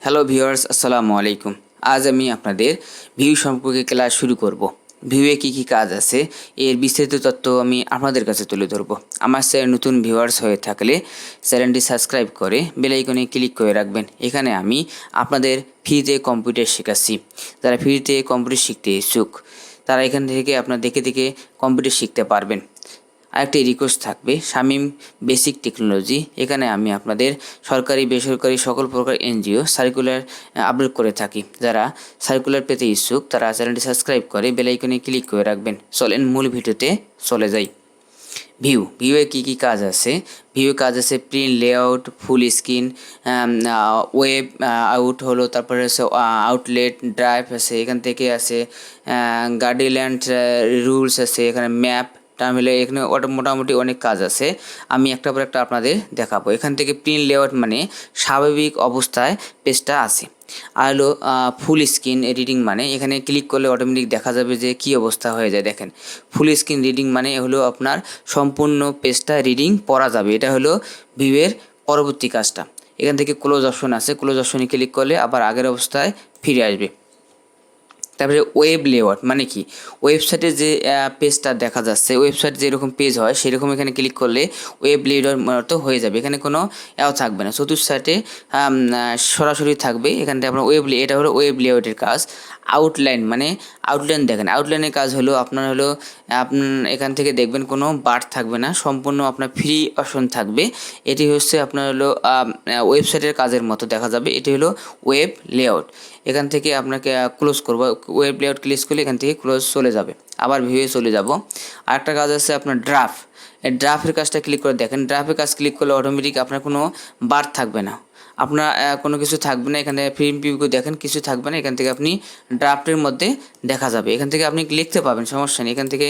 Hello viewers, আসসালামু আলাইকুম। আজ আমি আপনাদের ভিউ সম্পর্কে ক্লাস শুরু করব। ভিউয়ে কী কী কাজ আছে এর বিস্তারিত তথ্য আমি আপনাদের কাছে তুলে ধরব। আমার চ্যানেল নতুন ভিউয়ার্স হয়ে থাকলে চ্যানেলটি সাবস্ক্রাইব করে বেল আইকনে ক্লিক করে রাখবেন। এখানে আমি আপনাদের ফ্রিতে কম্পিউটার শেখাচ্ছি। যারা ফ্রিতে কম্পিউটার শিখতে ইচ্ছুক তারা এখান থেকে আপনার দেখে দেখে কম্পিউটার শিখতে পারবেন। আরেকটি রিকোয়েস্ট থাকবে, শামিম বেসিক টেকনোলজি, এখানে আমি আপনাদের সরকারি বেসরকারি সকল প্রকার এনজিও সার্কুলার আপলোড করে থাকি। যারা সার্কুলার পেতে ইচ্ছুক তারা চ্যানেলটি সাবস্ক্রাইব করে বেল আইকনে ক্লিক করে রাখবেন। চলেন মূল ভিডিওতে চলে যাই। ভিউয়ে কী কী কাজ আছে? ভিউয়ে কাজ আছে print, layout, full screen, web out হলো, তারপরে আছে আউটলেট, ড্রাইভ আছে, এখান থেকে আছে গাইডলাইন, রুলস আছে, এখানে ম্যাপ টার্মিনাল, এখানে মোটামুটি অনেক কাজ আছে। আমি একটা পর একটা আপনাদের দেখাবো। এখান থেকে প্রিন্ট লেআউট মানে স্বাভাবিক অবস্থায় পেজটা আছে। আর হলো ফুল স্ক্রিন রিডিং মানে এখানে ক্লিক করলে অটোমেটিক দেখা যাবে যে কী অবস্থা হয়ে যায়। দেখেন, ফুল স্ক্রিন রিডিং মানে হলো আপনার সম্পূর্ণ পেজটা রিডিং পড়া যাবে। এটা হলো ভিউয়ের পরবর্তী কাজটা। এখান থেকে ক্লোজ অপশন আছে, ক্লোজ অপশনে ক্লিক করলে আবার আগের অবস্থায় ফিরে আসবে। তারপরে ওয়েব লেআউট মানে কি? ওয়েবসাইটে যে পেজটা দেখা যাচ্ছে, ওয়েবসাইট যেরকম পেজ হয় সেরকম এখানে ক্লিক করলে ওয়েব লেআউট মতো হয়ে যাবে। এখানে কোনো থাকবে না, চতুর্থ সাইটে সরাসরি থাকবে। এখান থেকে আপনার এটা হলো ওয়েব লেআউটের কাজ। আউটলাইন মানে আউটলাইন, দেখেন আউটলাইনের কাজ হলো আপনার এখান থেকে দেখবেন কোনো বার থাকবে না, সম্পূর্ণ আপনার ফ্রি অপশন থাকবে। এটি হচ্ছে আপনার হলো ওয়েবসাইটের কাজের মতো দেখা যাবে। এটি হলো ওয়েব লেআউট। এখান থেকে আপনাকে ক্লোজ করব, ওয়েব লেআউট ক্লিক করলে এখান থেকে ক্লোজ চলে যাবে। আবার ভিউয়ে চলে যাব। আরেকটা কাজ আছে আপনার ড্রাফট। এই ড্রাফটের কাজটা ক্লিক করে দেখেন, ড্রাফটের কাজ ক্লিক করলে অটোমেটিক আপনার কোনো বার থাকবে না, আপনার কোনো কিছু থাকবে না। এখানে প্রিন্ট ভিউ দেখেন কিছু থাকবে না। এখান থেকে আপনি ড্রাফটের মধ্যে দেখা যাবে। এখান থেকে আপনি লিখতে পাবেন, সমস্যা নেই। এখান থেকে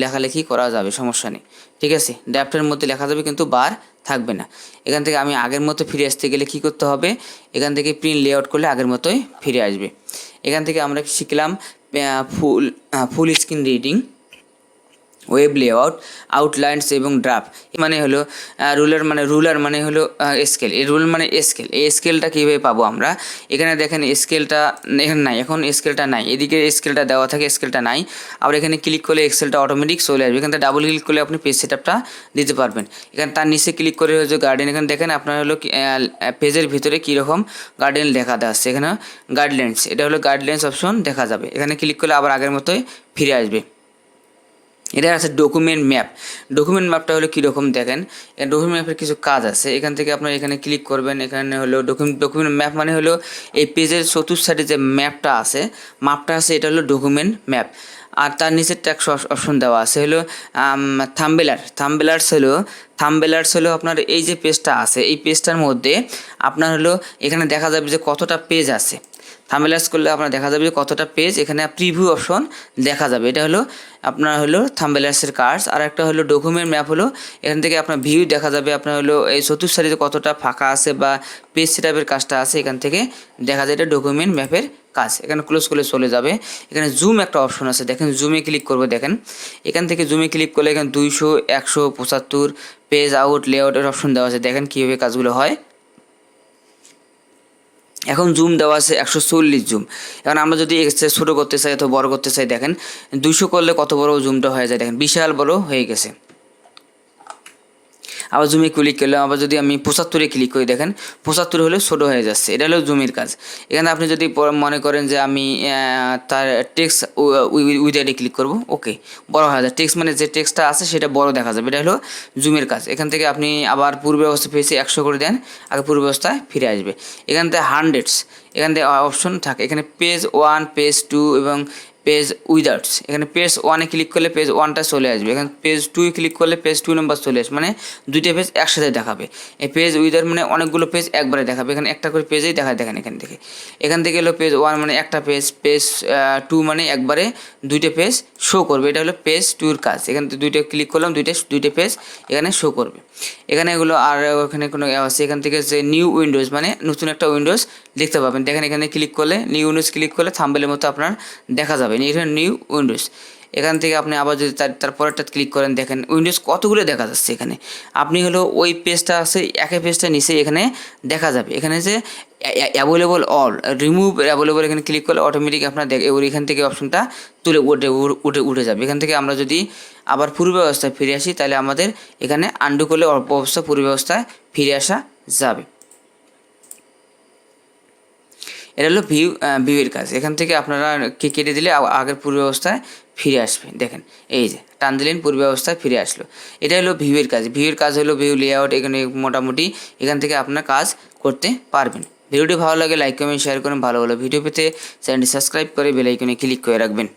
লেখালেখি করা যাবে, সমস্যা নেই, ঠিক আছে। ড্রাফটের মধ্যে লেখা যাবে কিন্তু বার থাকবে না। এখান থেকে আমি আগের মতো ফিরে আসতে গেলে কী করতে হবে? এখান থেকে প্রিন্ট লেআউট করলে আগের মতোই ফিরে আসবে। এখান থেকে আমরা শিখলাম full screen reading, web layout, outlines এবং ড্রাফট। মানে হলো রুলার মানে হলো স্কেল। এই রুল মানে স্কেল। এই স্কেলটা কীভাবে পাবো আমরা? এখানে দেখেন স্কেলটা এখানে নাই, এখন স্কেলটা নাই, এদিকে স্কেলটা দেওয়া থাকে, স্কেলটা নাই। আবার এখানে ক্লিক করলে এক্সেলটা অটোমেটিক চলে আসবে। এখান থেকে ডাবল ক্লিক করলে আপনি পেজ সেটআপটা দিতে পারবেন। এখানে তার নিচে ক্লিক করে হচ্ছে গার্ডেন। এখানে দেখেন আপনার হলো পেজের ভিতরে কীরকম গার্ডেন লেখা দেওয়া আছে। এখানে গাইডলাইন্স, এটা হলো গাইডলাইন্স অপশন দেখা যাবে। এখানে ক্লিক করলে আবার আগের মতোই ফিরে আসবে। এটা আছে ডকুমেন্ট ম্যাপ। ডকুমেন্ট ম্যাপটা হলো কীরকম দেখেন, ডকুমেন্ট ম্যাপের কিছু কাজ আছে। এখান থেকে আপনার এখানে ক্লিক করবেন। এখানে হলো ডকুমেন্ট ম্যাপ মানে হলো এই পেজের চতুর্থ সাইডে যে মাপটা আছে এটা হলো ডকুমেন্ট ম্যাপ। আর তার নিচে ট্যাক্স অপশন দেওয়া আছে হলো থাম্বনেলার্স হলো আপনার এই যে পেজটা আছে, এই পেজটার মধ্যে আপনার হলো এখানে দেখা যাবে যে কতটা পেজ আছে। থাম্বনেলার্স করলে আপনার দেখা যাবে যে কতটা পেজ, এখানে প্রিভিউ অপশন দেখা যাবে। এটা হলো আপনার হলো থাম্বনেলার্সের কাজ। আর একটা হলো ডকুমেন্ট ম্যাপ, হলো এখান থেকে আপনার ভিউ দেখা যাবে আপনার হলো এই চতুর্থ সারিতে কতটা ফাঁকা আছে বা পেজ সেটআপের কাজটা আছে, এখান থেকে দেখা যায়। এটা ডকুমেন্ট ম্যাপের কাজ। এখানে ক্লোজ করলে চলে যাবে। এখানে জুম একটা অপশন আছে, দেখেন জুমে ক্লিক করবে। দেখেন এখান থেকে জুমে ক্লিক করলে এখানে 200, 175 পেজ আউট লেআউটের অপশন দেওয়া আছে। দেখেন কীভাবে কাজগুলো হয়। এখন জুম দেওয়া আছে 140 জুম। এখন আমরা যদি ছোটো করতে চাই অথবা বড় করতে চাই, দেখেন 200 করলে কত বড় জুমটা হয়ে যায়, দেখেন বিশাল বড় হয়ে গেছে। আবার জুমে ক্লিক করলাম, আবার যদি আমি 75-এ ক্লিক করি, দেখেন 75 হলে ছোটো হয়ে যাচ্ছে। এটা হলো জুমের কাজ। এখানে আপনি যদি মনে করেন যে আমি তার টেক্সট উইদাউটে ক্লিক করব, ওকে, বড় হয়ে যায়। টেক্সট মানে যে টেক্সটটা আছে সেটা বড় দেখা যাবে। এটা হলো জুমের কাজ। এখান থেকে আপনি আবার পূর্ব অবস্থা পেয়েছি 100 করে দেন, আগে পূর্ব অবস্থায় ফিরে আসবে। এখান থেকে হান্ড্রেডস, এখান থেকে অপশন থাকে। এখানে পেজ 1, পেজ 2 এবং পেজ উইদাউটস। এখানে পেজ 1-এ ক্লিক করলে পেজ 1টা চলে আসবে। এখানে পেজ 2-এ ক্লিক করলে পেজ 2 নম্বর চলে আসবে, মানে দুইটা পেজ একসাথে দেখাবে। এই পেজ উইদাউট মানে অনেকগুলো পেজ একবারে দেখাবে। এখানে একটা করে পেজেই দেখায়, দেখেন এখান থেকে হলো পেজ 1 মানে একটা পেজ, পেজ 2 মানে একবারে দুইটা পেজ শো করবে। এটা হলো পেজ 2-এর কাজ। এখান থেকে দুইটা ক্লিক করলাম, দুইটা পেজ এখানে শো করবে। এখানে এগুলো আর ওখানে কোনো আছে। এখান থেকে যে নিউ উইন্ডোজ মানে নতুন একটা উইন্ডোজ দেখতে পাবেন। দেখেন এখানে ক্লিক করলে নিউ উইন্ডোজ ক্লিক করলে থাম্বনেলের মতো আপনার দেখা যাবে। এখানে নিউ উইন্ডোজ। এখান থেকে আপনি আবার যদি তার পরেরটা ক্লিক করেন, দেখেন উইন্ডোজ কতগুলো দেখা যাচ্ছে এখানে। আপনি হলো ওই পেজটা আছে, একই পেজটা নিচে এখানে দেখা যাবে, এখানে যে অ্যাভেলেবল অল, রিমুভ অ্যাভেলেবল, এখানে ক্লিক করলে অটোমেটিক আপনার এখান থেকে অপশনটা তুলে উঠে যাবে। এখান থেকে আমরা যদি আবার পূর্বাবস্থায় ফিরে আসি, তাহলে আমাদের এখানে আন্ডু করলে অল্প অবস্থা পূর্বাবস্থায় ফিরে আসা যাবে। এটা হলো ভিউয়ের কাজ। এখান থেকে আপনারা কেটে দিলে আগের পূর্বাবস্থায় ফিরে আসবে। দেখেন এই যে টান দিলেন পূর্বাবস্থায় ফিরে আসলো। এটা হলো ভিউয়ের কাজ। ভিউয়ের কাজ হলো ভিউ লেআউট, এখানে মোটামুটি এখান থেকে আপনার কাজ করতে পারবেন। ভিডিওটি ভালো লাগে লাইক কমেন্ট শেয়ার করুন। ভালো ভিডিও পেতে চ্যানেলটি সাবস্ক্রাইব করে বেল আইকনে ক্লিক করে রাখবেন।